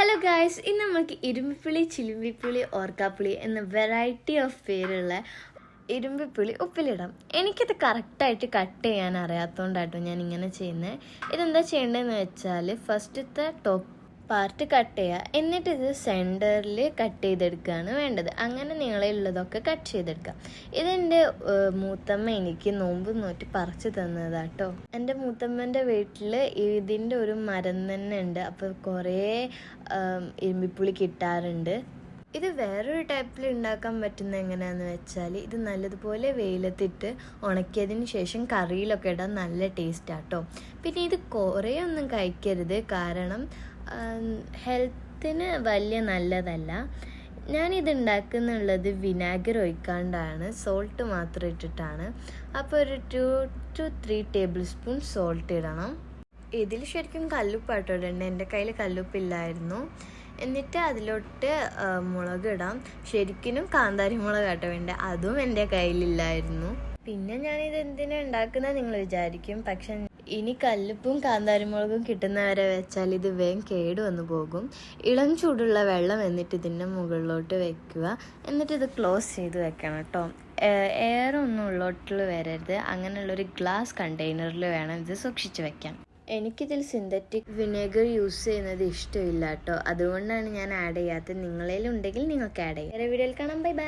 Hello guys, ഇന്ന് നമുക്ക് ഇരുമ്പിപ്പുളി, ചിലുമ്പിപ്പുളി, ഓർക്കാപ്പുളി എന്ന വെറൈറ്റി ഓഫ് പേരുള്ള ഇരുമ്പിപ്പുളി ഉപ്പിലിടാം. എനിക്കിത് കറക്റ്റായിട്ട് കട്ട് ചെയ്യാൻ അറിയാത്തതുകൊണ്ടാട്ടോ ഞാൻ ഇങ്ങനെ ചെയ്യുന്നത്. ഇതെന്താ ചെയ്യേണ്ടതെന്ന് വെച്ചാൽ ഫസ്റ്റത്തെ ടോപ്പ് പാർട്ട് കട്ട് ചെയ്യുക, എന്നിട്ട് ഇത് സെൻറ്ററിൽ കട്ട് ചെയ്തെടുക്കുകയാണ് വേണ്ടത്. അങ്ങനെ നീളമുള്ളതൊക്കെ കട്ട് ചെയ്തെടുക്കുക. ഇതെൻ്റെ മൂത്തമ്മ എനിക്ക് നോമ്പ് നോറ്റ് പറിച്ച് തന്നതാട്ടോ. എൻ്റെ മൂത്തമ്മൻ്റെ വീട്ടിൽ ഇതിൻ്റെ ഒരു മരം തന്നെ ഉണ്ട്. അപ്പോൾ കുറേ ഇരുമ്പിപ്പുളി കിട്ടാറുണ്ട്. ഇത് വേറൊരു ടൈപ്പിൽ ഉണ്ടാക്കാൻ പറ്റുന്ന എങ്ങനെയാണെന്ന് വെച്ചാൽ ഇത് നല്ലതുപോലെ വെയിലത്തിട്ട് ഉണക്കിയതിന് ശേഷം കറിയിലൊക്കെ ഇടാൻ നല്ല ടേസ്റ്റാട്ടോ. പിന്നെ ഇത് കുറേ ഒന്നും കഴിക്കരുത്, കാരണം ഹെൽത്തിന് വലിയ നല്ലതല്ല. ഞാനിത് ഉണ്ടാക്കുന്നുള്ളത് വിനാഗിർ ഒഴിക്കാണ്ടാണ്, സോൾട്ട് മാത്രം ഇട്ടിട്ടാണ്. അപ്പോൾ ഒരു 2 to 3 ടേബിൾ സ്പൂൺ സോൾട്ട് ഇടണം. ഇതിൽ ശരിക്കും കല്ലുപ്പാട്ടോ ഇടേണ്ടത്, എൻ്റെ കയ്യിൽ കല്ലുപ്പില്ലായിരുന്നു. എന്നിട്ട് അതിലോട്ട് മുളക് ഇടാം. ശരിക്കും കാന്താരി മുളക് ആട്ടോ വേണ്ടത്, അതും എൻ്റെ കയ്യിലില്ലായിരുന്നു. പിന്നെ ഞാനിത് എന്തിനാണ് ഉണ്ടാക്കുന്നത് നിങ്ങൾ വിചാരിക്കും. പക്ഷെ ഇനി കല്ലുപ്പും കാന്താരിമുളകും കിട്ടുന്നവരെ വെച്ചാൽ ഇത് വേഗം കേടുവന്നു പോകും. ഇളം ചൂടുള്ള വെള്ളം എന്നിട്ട് ഇതിൻ്റെ മുകളിലോട്ട് വെക്കുക. എന്നിട്ട് ഇത് ക്ലോസ് ചെയ്ത് വെക്കണം കേട്ടോ. എയറൊന്നും ഉള്ളോട്ടിൽ വരരുത്. അങ്ങനെയുള്ളൊരു ഗ്ലാസ് കണ്ടെയ്നറിൽ വേണം ഇത് സൂക്ഷിച്ച് വെക്കാൻ. എനിക്കിതിൽ സിന്തറ്റിക് വിനെഗർ യൂസ് ചെയ്യുന്നത് ഇഷ്ടമില്ല കേട്ടോ. അതുകൊണ്ടാണ് ഞാൻ ആഡ് ചെയ്യാത്തത്. നിങ്ങളേലുണ്ടെങ്കിൽ നിങ്ങൾക്ക് ആഡ് ചെയ്യാം. വേറെ വീഡിയോയിൽ കാണാം. Bye bye.